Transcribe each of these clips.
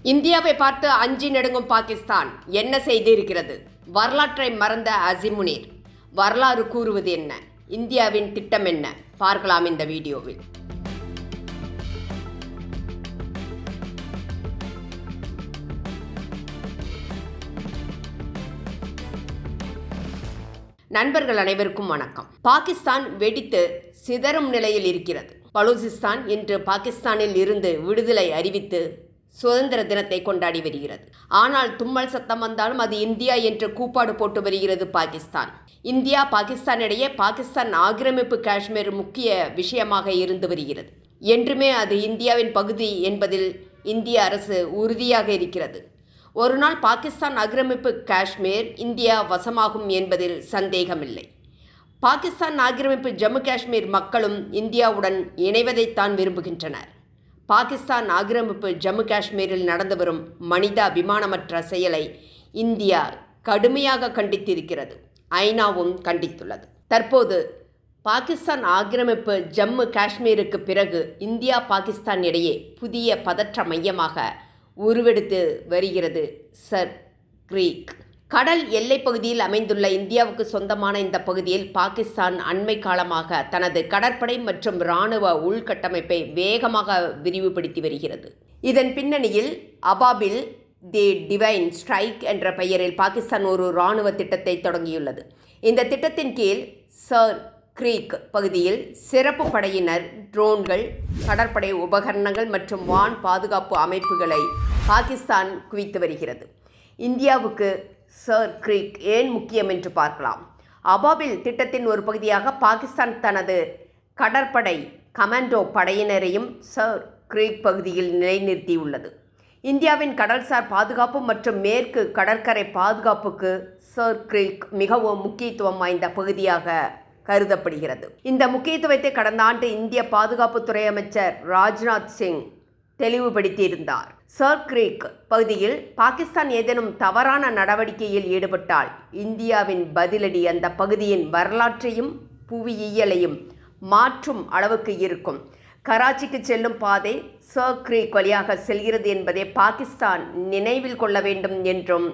இந்தியாவை பார்த்து அஞ்சி நடுங்கும் பாகிஸ்தான் என்ன செய்திருக்கிறது? வரலாற்றை மறந்த அசீம் முனீர் வரலாறு கூறுவது என்ன? இந்தியாவின் திட்டம் என்ன? பார்க்கலாம் இந்த வீடியோவில். நண்பர்கள் அனைவருக்கும் வணக்கம். பாகிஸ்தான் வெடித்து சிதறும் நிலையில் இருக்கிறது. பலூசிஸ்தான் இன்று பாகிஸ்தானில் இருந்து விடுதலை அறிவித்து சுதந்திர தினத்தை கொண்டாடி வருகிறது. ஆனால் தும்மல் சத்தம் வந்தாலும் அது இந்தியா என்று கூப்பாடு போட்டு வருகிறது பாகிஸ்தான். இந்தியா பாகிஸ்தான் இடையே பாகிஸ்தான் ஆக்கிரமிப்பு காஷ்மீர் முக்கிய விஷயமாக இருந்து வருகிறது. என்றுமே அது இந்தியாவின் பகுதி என்பதில் இந்திய அரசு உறுதியாக இருக்கிறது. ஒரு நாள் பாகிஸ்தான் ஆக்கிரமிப்பு காஷ்மீர் இந்தியா வசமாகும் என்பதில் சந்தேகமில்லை. பாகிஸ்தான் ஆக்கிரமிப்பு ஜம்மு காஷ்மீர் மக்களும் இந்தியாவுடன் இணைவதைத்தான் விரும்புகின்றனர். பாகிஸ்தான் ஆக்கிரமிப்பு ஜம்மு காஷ்மீரில் நடந்து வரும் மனிதாபிமானமற்ற செயலை இந்தியா கடுமையாக கண்டித்திருக்கிறது. ஐநாவும் கண்டித்துள்ளது. தற்போது பாகிஸ்தான் ஆக்கிரமிப்பு ஜம்மு காஷ்மீருக்கு பிறகு இந்தியா பாகிஸ்தான் இடையே புதிய பதற்ற மையமாக உருவெடுத்து வருகிறது சர் கிரீக். கடல் எல்லைப் பகுதியில் அமைந்துள்ள இந்தியாவுக்கு சொந்தமான இந்த பகுதியில் பாகிஸ்தான் அண்மை காலமாக தனது கடற்படை மற்றும் இராணுவ உள்கட்டமைப்பை வேகமாக விரிவுபடுத்தி வருகிறது. இதன் பின்னணியில் அபாபில் தி டிவைன் ஸ்ட்ரைக் என்ற பெயரில் பாகிஸ்தான் ஒரு இராணுவ திட்டத்தை தொடங்கியுள்ளது. இந்த திட்டத்தின் கீழ் சர் கிரீக் பகுதியில் சிறப்பு படையினர், ட்ரோன்கள், கடற்படை உபகரணங்கள் மற்றும் வான் பாதுகாப்பு அமைப்புகளை பாகிஸ்தான் குவித்து வருகிறது. இந்தியாவுக்கு சர் கிரீக் ஏன் முக்கியம் என்று பார்க்கலாம். அபாபில் திட்டத்தின் ஒரு பகுதியாக பாகிஸ்தான் தனது கடற்படை கமாண்டோ படையினரையும் சர் கிரீக் பகுதியில் நிலைநிறுத்தியுள்ளது. இந்தியாவின் கடல்சார் பாதுகாப்பு மற்றும் மேற்கு கடற்கரை பாதுகாப்புக்கு சர் கிரீக் மிகவும் முக்கியத்துவம் வாய்ந்த பகுதியாக கருதப்படுகிறது. இந்த முக்கியத்துவத்தை கடந்த ஆண்டு இந்திய பாதுகாப்புத்துறை அமைச்சர் ராஜ்நாத் சிங் தெளிவுபடுத்தியிருந்தார். சர் கிரீக் பகுதியில் பாகிஸ்தான் ஏதேனும் தவறான நடவடிக்கையில் ஈடுபட்டால் இந்தியாவின் பதிலடி அந்த பகுதியின் வரலாற்றையும் புவியியலையும் மாற்றும் அளவுக்கு இருக்கும். கராச்சிக்கு செல்லும் பாதை சர் கிரீக் வழியாக செல்கிறது என்பதை பாகிஸ்தான் நினைவில் கொள்ள வேண்டும் என்றும்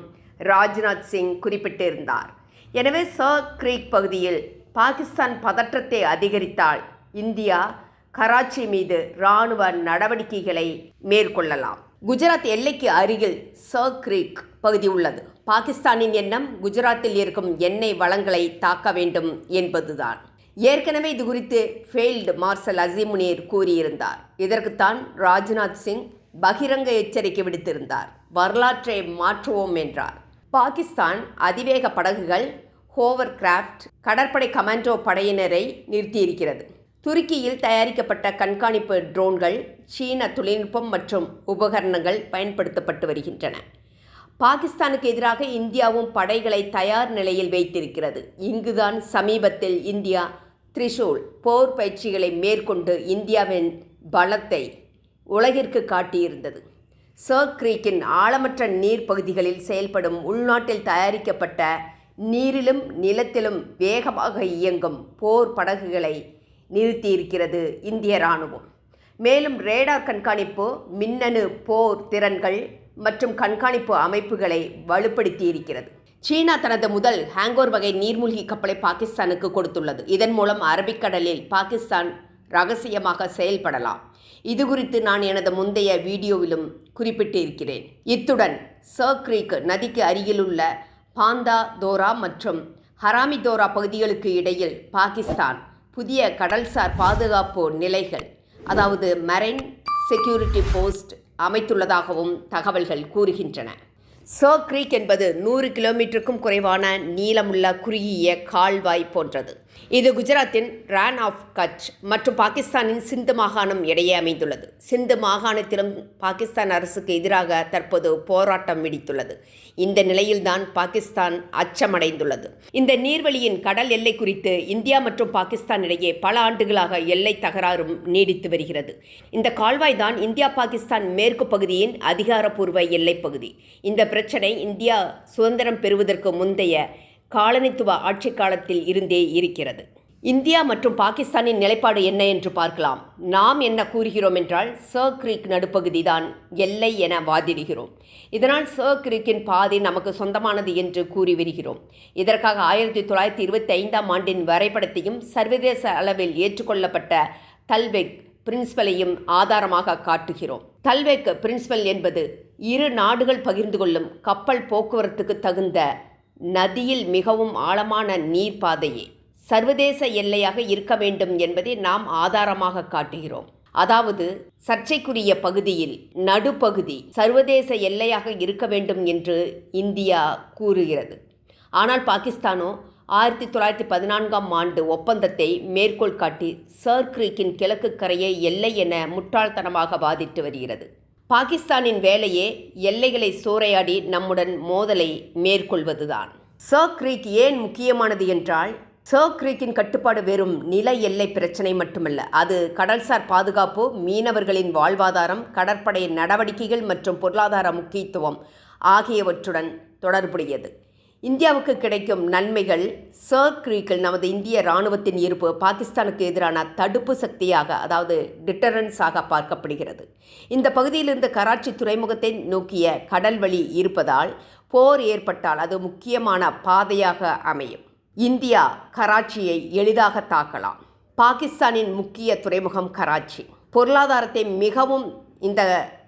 ராஜ்நாத் சிங் குறிப்பிட்டிருந்தார். எனவே சர் கிரீக் பகுதியில் பாகிஸ்தான் பதற்றத்தை அதிகரித்தால் இந்தியா கராச்சி மீது இராணுவ நடவடிக்கைகளை மேற்கொள்ளலாம். குஜராத் எல்லைக்கு அருகில் சர் கிரீக் பகுதி உள்ளது. பாகிஸ்தானின் எண்ணம் குஜராத்தில் இருக்கும் எண்ணெய் வளங்களை தாக்க வேண்டும் என்பதுதான். ஏற்கனவே இது குறித்து ஃபீல்டு மார்ஷல் அசீம் முனீர் கூறியிருந்தார். இதற்குத்தான் ராஜ்நாத் சிங் பகிரங்க எச்சரிக்கை விடுத்திருந்தார். வரலாற்றை மாற்றுவோம் என்றார். பாகிஸ்தான் அதிவேக படகுகள், ஹோவர் கிராஃப்ட், கடற்படை கமாண்டோ படையினரை நிறுத்தியிருக்கிறது. துருக்கியில் தயாரிக்கப்பட்ட கண்காணிப்பு ட்ரோன்கள், சீன தொழில்நுட்பம் மற்றும் உபகரணங்கள் பயன்படுத்தப்பட்டு வருகின்றன. பாகிஸ்தானுக்கு எதிராக இந்தியாவும் படைகளை தயார் நிலையில் வைத்திருக்கிறது. இங்குதான் சமீபத்தில் இந்தியா திரிசூல் போர் பயிற்சிகளை மேற்கொண்டு இந்தியாவின் பலத்தை உலகிற்கு காட்டியிருந்தது. சர் கிரீக்கின் ஆழமற்ற நீர் பகுதிகளில் செயல்படும் உள்நாட்டில் தயாரிக்கப்பட்ட நீரிலும் நிலத்திலும் வேகமாக இயங்கும் போர் படகுகளை நிறுத்தியிருக்கிறது இந்திய இராணுவம். மேலும் ரேடார் கண்காணிப்பு, மின்னணு போர் திறன்கள் மற்றும் கண்காணிப்பு அமைப்புகளை வலுப்படுத்தியிருக்கிறது. சீனா தனது முதல் ஹேங்கோர் வகை நீர்மூழ்கி கப்பலை பாகிஸ்தானுக்கு கொடுத்துள்ளது. இதன் மூலம் அரபிக்கடலில் பாகிஸ்தான் ரகசியமாக செயல்படலாம். இது குறித்து நான் எனது முந்தைய வீடியோவிலும் குறிப்பிட்டிருக்கிறேன். இத்துடன் சர் கிரீக் நதிக்கு அருகிலுள்ள பாந்தா தோரா மற்றும் ஹராமி தோரா பகுதிகளுக்கு இடையில் பாகிஸ்தான் புதிய கடல்சார் பாதுகாப்பு நிலைகள், அதாவது மெரைன் செக்யூரிட்டி போஸ்ட் அமைத்துள்ளதாகவும் தகவல்கள் கூறுகின்றன. சர் கிரீக் என்பது 100 கிலோமீட்டருக்கும் குறைவான நீளமுள்ள குறுகிய கால்வாய் போன்றது. இது குஜராத்தின் ரான் ஆஃப் கட்ச் மற்றும் பாகிஸ்தானின் சிந்து மாகாணம் இடையே அமைந்துள்ளது. சிந்து மாகாணத்திலும் பாகிஸ்தான் அரசுக்கு எதிராக தற்போது போராட்டம் வெடித்துள்ளது. இந்த நிலையில்தான் பாகிஸ்தான் அச்சமடைந்துள்ளது. இந்த நீர்வழியின் கடல் எல்லை குறித்து இந்தியா மற்றும் பாகிஸ்தான் இடையே பல ஆண்டுகளாக எல்லை தகராறும் நீடித்து வருகிறது. இந்த கால்வாய் தான் இந்தியா பாகிஸ்தான் மேற்கு பகுதியின் அதிகாரப்பூர்வ எல்லைப் பகுதி. இந்த பிரச்சனை இந்தியா சுதந்திரம் பெறுவதற்கு முந்தைய காலனித்துவ ஆட்சி காலத்தில் இருந்தே இருக்கிறது. இந்தியா மற்றும் பாகிஸ்தானின் நிலைப்பாடு என்ன என்று பார்க்கலாம். நாம் என்ன கூறுகிறோம் என்றால், சர் கிரீக் நடுப்பகுதி தான் எல்லை என வாதிடுகிறோம். இதனால் சர் கிரீக்கின் பாதி நமக்கு சொந்தமானது என்று கூறி வருகிறோம். இதற்காக 1925ஆம் ஆண்டின் வரைபடத்தையும் சர்வதேச அளவில் ஏற்றுக்கொள்ளப்பட்ட தல்வெக் பிரின்சிபலையும் ஆதாரமாக காட்டுகிறோம். தல்வெக் பிரின்சிபல் என்பது இரு நாடுகள் பகிர்ந்து கொள்ளும் கப்பல் போக்குவரத்துக்கு தகுந்த நதியில் மிகவும் ஆழமான நீர்ப்பாதையே சர்வதேச எல்லையாக இருக்க வேண்டும் என்பதை நாம் ஆதாரமாக காட்டுகிறோம். அதாவது சர்ச்சைக்குரிய பகுதியில் நடுப்பகுதி சர்வதேச எல்லையாக இருக்க வேண்டும் என்று இந்தியா கூறுகிறது. ஆனால் பாகிஸ்தானோ 1914ஆம் ஆண்டு ஒப்பந்தத்தை மேற்கோள் காட்டி சர் கிரீக்கின் கிழக்கு கரையை எல்லை என முட்டாள்தனமாக வாதிட்டு வருகிறது. பாகிஸ்தானின் வேலையே எல்லைகளை சூறையாடி நம்முடன் மோதலை மேற்கொள்வதுதான். சர் கிரீக் ஏன் முக்கியமானது என்றால், சர் கிரீக்கின் கட்டுப்பாடு வெறும் நில எல்லை பிரச்சினை மட்டுமல்ல, அது கடல்சார் பாதுகாப்பு, மீனவர்களின் வாழ்வாதாரம், கடற்படை நடவடிக்கைகள் மற்றும் பொருளாதார முக்கியத்துவம் ஆகியவற்றுடன் தொடர்புடையது. இந்தியாவுக்கு கிடைக்கும் நன்மைகள். சர் கிரீக்கில் நமது இந்திய இராணுவத்தின் இருப்பு பாகிஸ்தானுக்கு எதிரான தடுப்பு சக்தியாக, அதாவது டிட்டரன்ஸாக பார்க்கப்படுகிறது. இந்த பகுதியிலிருந்து கராச்சி துறைமுகத்தை நோக்கிய கடல் வழி இருப்பதால் போர் ஏற்பட்டால் அது முக்கியமான பாதையாக அமையும். இந்தியா கராச்சியை எளிதாக தாக்கலாம். பாகிஸ்தானின் முக்கிய துறைமுகம் கராச்சி. பொருளாதாரத்தை மிகவும் இந்த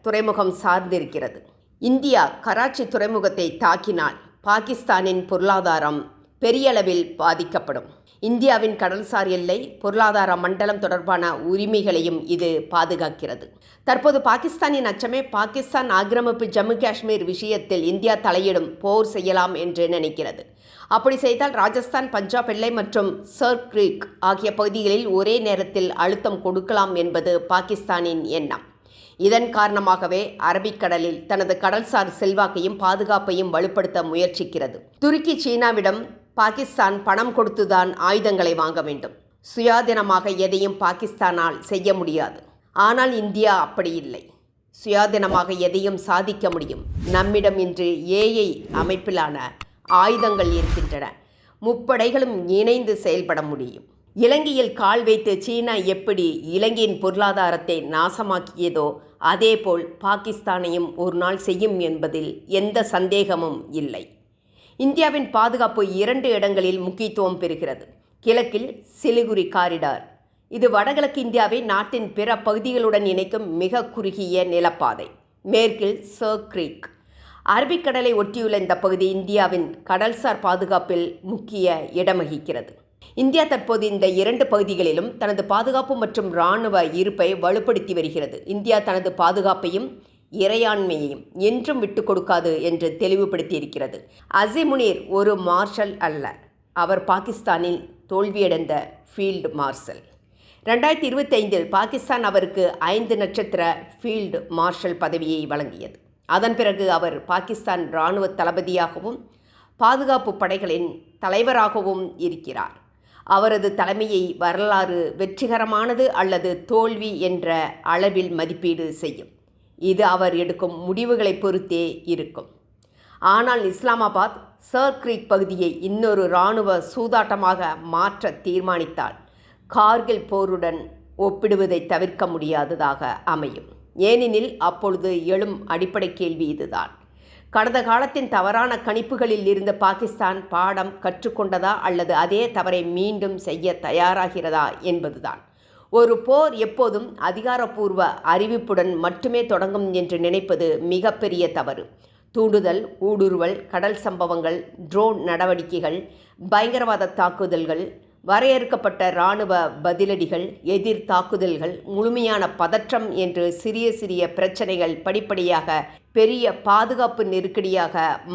துறைமுகம் சார்ந்திருக்கிறது. இந்தியா கராச்சி துறைமுகத்தை தாக்கினால் பாகிஸ்தானின் பொருளாதாரம் பெரிய அளவில் பாதிக்கப்படும். இந்தியாவின் கடல்சார் எல்லை, பொருளாதார மண்டலம் தொடர்பான உரிமைகளையும் இது பாதுகாக்கிறது. தற்போது பாகிஸ்தானின் அச்சமே பாகிஸ்தான் ஆக்கிரமிப்பு ஜம்மு காஷ்மீர் விஷயத்தில் இந்தியா தலையிடும் போர் செய்யலாம் என்று நினைக்கிறது. அப்படி செய்தால் ராஜஸ்தான், பஞ்சாப் எல்லை மற்றும் சர் கிரீக் ஆகிய பகுதிகளில் ஒரே நேரத்தில் அழுத்தம் கொடுக்கலாம் என்பது பாகிஸ்தானின் எண்ணம். இதன் காரணமாகவே அரபிக்கடலில் தனது கடல்சார் செல்வாக்கையும் பாதுகாப்பையும் வலுப்படுத்த முயற்சிக்கிறது. துருக்கி சீனாவிடம் பாகிஸ்தான் பணம் கொடுத்துதான் ஆயுதங்களை வாங்க வேண்டும். சுயாதீனமாக எதையும் பாகிஸ்தானால் செய்ய முடியாது. ஆனால் இந்தியா அப்படி இல்லை. சுயாதீனமாக எதையும் சாதிக்க முடியும். நம்மிடம் இன்று AI அமைப்பிலான ஆயுதங்கள் இருக்கின்றன. முப்படைகளும் இணைந்து செயல்பட முடியும். இலங்கையில் கால் வைத்து சீனா எப்படி இலங்கையின் பொருளாதாரத்தை நாசமாக்கியதோ அதேபோல் பாகிஸ்தானையும் ஒரு நாள் செய்யும் என்பதில் எந்த சந்தேகமும் இல்லை. இந்தியாவின் பாதுகாப்பு 2 இடங்களில் முக்கியத்துவம் பெறுகிறது. கிழக்கில் சிலிகுரி காரிடார். இது வடகிழக்கு இந்தியாவை நாட்டின் பிற பகுதிகளுடன் இணைக்கும் மிக குறுகிய நிலப்பாதை. மேற்கில் சர் கிரீக். அரபிக்கடலை ஒட்டியுள்ள இந்த பகுதி இந்தியாவின் கடல்சார் பாதுகாப்பில் முக்கிய இடம் வகிக்கிறது. இந்தியா தற்போது இந்த 2 பகுதிகளிலும் தனது பாதுகாப்பு மற்றும் இராணுவ இருப்பை வலுப்படுத்தி வருகிறது. இந்தியா தனது பாதுகாப்பையும் இறையாண்மையையும் என்றும் விட்டு கொடுக்காது என்று தெளிவுபடுத்தியிருக்கிறது. அசிம் முனீர் ஒரு மார்ஷல் அல்ல, அவர் பாகிஸ்தானில் தோல்வியடைந்த ஃபீல்டு மார்ஷல். 2025இல் பாகிஸ்தான் அவருக்கு 5 நட்சத்திர ஃபீல்டு மார்ஷல் பதவியை வழங்கியது. அதன் பிறகு அவர் பாகிஸ்தான் இராணுவ தளபதியாகவும் பாதுகாப்பு படைகளின் தலைவராகவும் இருக்கிறார். அவரது தலைமையை வரலாறு வெற்றிகரமானது அல்லது தோல்வி என்ற அளவில் மதிப்பீடு செய்யும். இது அவர் எடுக்கும் முடிவுகளை பொறுத்தே இருக்கும். ஆனால் இஸ்லாமாபாத் சர் கிரீக் பகுதியை இன்னொரு இராணுவ சூதாட்டமாக மாற்ற தீர்மானித்தால் கார்கில் போருடன் ஒப்பிடுவதை தவிர்க்க முடியாததாக அமையும். ஏனெனில் அப்பொழுது எழும் அடிப்படை கேள்வி இதுதான்: கடந்த காலத்தின் தவறான கணிப்புகளில் இருந்து பாகிஸ்தான் பாடம் கற்றுக்கொண்டதா அல்லது அதே தவறை மீண்டும் செய்ய தயாராகிறதா என்பதுதான். ஒரு போர் எப்போதும் அதிகாரப்பூர்வ அறிவிப்புடன் மட்டுமே தொடங்கும் என்று நினைப்பது மிகப்பெரிய தவறு. தூண்டுதல், ஊடுருவல், கடல் சம்பவங்கள், ட்ரோன் நடவடிக்கைகள், பயங்கரவாத தாக்குதல்கள், வரையறுக்கப்பட்ட இராணுவ பதிலடிகள், எதிர் தாக்குதல்கள், முழுமையான பதற்றம் என்று சிறிய சிறிய பிரச்சனைகள் படிப்படியாக பெரிய பாதுகாப்பு நெருக்கடியாக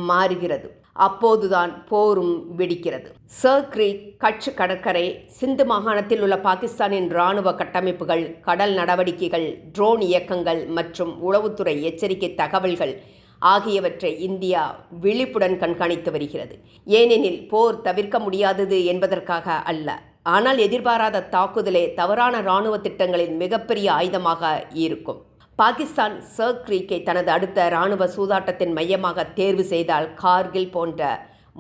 மாறுகிறது. அப்போதுதான் போரும் வெடிக்கிறது. சர் கிரீக், கட்ச் கடற்கரை, சிந்து மாகாணத்தில் உள்ள பாகிஸ்தானின் இராணுவ கட்டமைப்புகள், கடல் நடவடிக்கைகள், ட்ரோன் இயக்கங்கள் மற்றும் உளவுத்துறை எச்சரிக்கை தகவல்கள் ஆகியவற்றை இந்தியா விழிப்புடன் கண்காணித்து வருகிறது. ஏனெனில் போர் தவிர்க்க முடியாதது என்பதற்காக அல்ல, ஆனால் எதிர்பாராத தாக்குதலே தவறான இராணுவ திட்டங்களின் மிகப்பெரிய ஆயுதமாக இருக்கும். பாகிஸ்தான் சர் கிரீக்கை தனது அடுத்த இராணுவ சூதாட்டத்தின் மையமாக தேர்வு செய்தால் கார்கில் போன்ற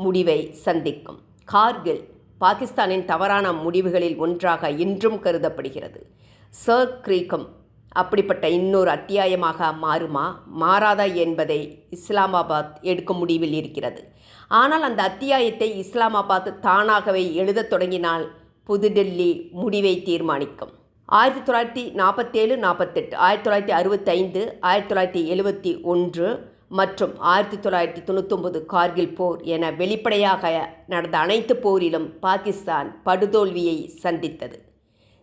முடிவை சந்திக்கும். கார்கில் பாகிஸ்தானின் தவறான முடிவுகளில் ஒன்றாக இன்றும் கருதப்படுகிறது. சர் கிரீக்கம் அப்படிப்பட்ட இன்னொரு அத்தியாயமாக மாறுமா மாறாதா என்பதை இஸ்லாமாபாத் எடுக்கும் முடிவில் இருக்கிறது. ஆனால் அந்த அத்தியாயத்தை இஸ்லாமாபாத் தானாகவே எழுதத் தொடங்கினால் புதுடெல்லி முடிவை தீர்மானிக்கும். 1947-48, 1965, 1971 மற்றும் 1999 கார்கில் போர் என வெளிப்படையாக நடந்த அனைத்து போரிலும் பாகிஸ்தான் படுதோல்வியை சந்தித்தது.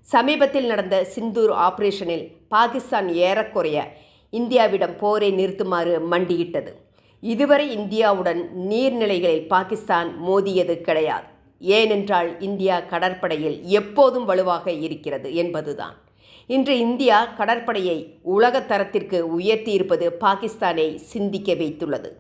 சமீபத்தில் நடந்த சிந்தூர் ஆபரேஷனில் பாகிஸ்தான் ஏறக்குறைய இந்தியாவிடம் போரை நிறுத்துமாறு மண்டியிட்டது. இதுவரை இந்தியாவுடன் நீர்நிலைகளில் பாகிஸ்தான் மோதியது கிடையாது. ஏனென்றால் இந்தியா கடற்படையில் எப்போதும் வலுவாக இருக்கிறது என்பதுதான். இன்று இந்தியா கடற்படையை உலக தரத்திற்கு உயர்த்தியிருப்பது பாகிஸ்தானை சிந்திக்க வைத்துள்ளது.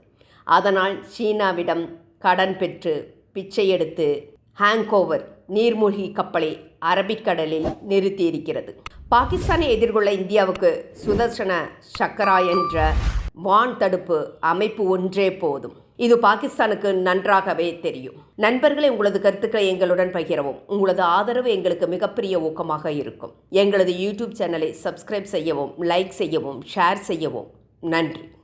அதனால் சீனாவிடம் கடன் பெற்று பிச்சை எடுத்து ஹேங்கோவர் நீர்மூழ்கி கப்பலை அரபிக்கடலில் நிறுத்தியிருக்கிறது. பாகிஸ்தானை எதிர்கொள்ள இந்தியாவுக்கு சுதர்சன சக்கரா என்ற வான் தடுப்பு அமைப்பு ஒன்றே போதும். இது பாகிஸ்தானுக்கு நன்றாகவே தெரியும். நண்பர்களே, உங்களது கருத்துக்களை எங்களுடன் பகிரவும். உங்களது ஆதரவு எங்களுக்கு மிகப்பெரிய ஊக்கமாக இருக்கும். எங்களது யூடியூப் சேனலை சப்ஸ்கிரைப் செய்யவும், லைக் செய்யவும், ஷேர் செய்யவும். நன்றி.